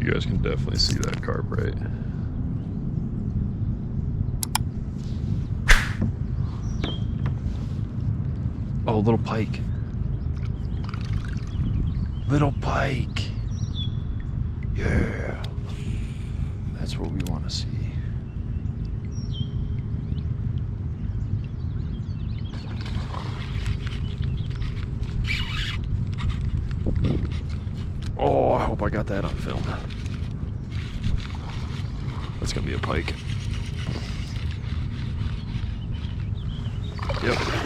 You guys can definitely see that carp, right? Oh, little pike. Little pike. Yeah. That's what we want to see. Oh, I hope I got that on film. That's gonna be a pike. Yep.